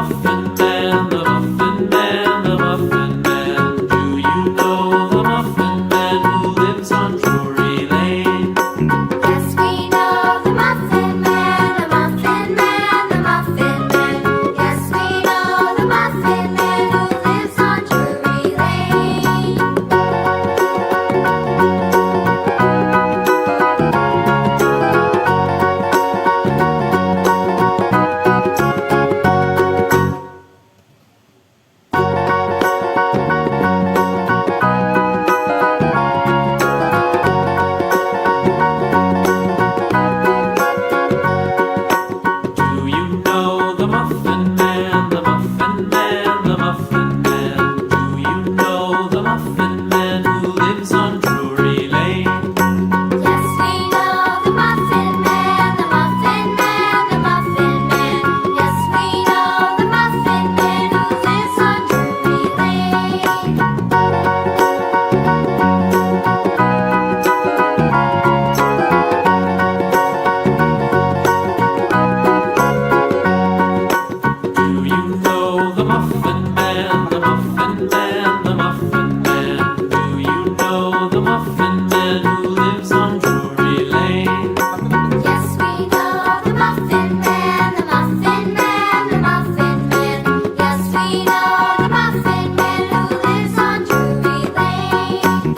Muffin Man, the Muffin Man, the Muffin Man. Do you know the Muffin Man who lives on Drury Lane? Yes, we know the Muffin Man, the Muffin Man, the Muffin Man. Yes, we know the Muffin Man who lives on Drury Lane. Do you know the Muffin Man, the Muffin Man, the Muffin Man? Do you know the Muffin Man who lives on Drury Lane? Yes, we know the Muffin Man, the Muffin Man, the Muffin Man. Yes, we know the Muffin Man who lives on Drury Lane. Do you know the Muffin Man, the Muffin Man, the Muffin Man? Do you know the Muffin Man who lives on Drury Lane? Yes, we know the Muffin Man, the Muffin Man, the Muffin Man. Yes, we know the Muffin Man who lives on Drury Lane.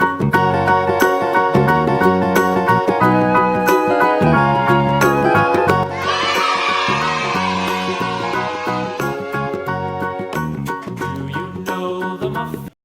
Do you know the Muffin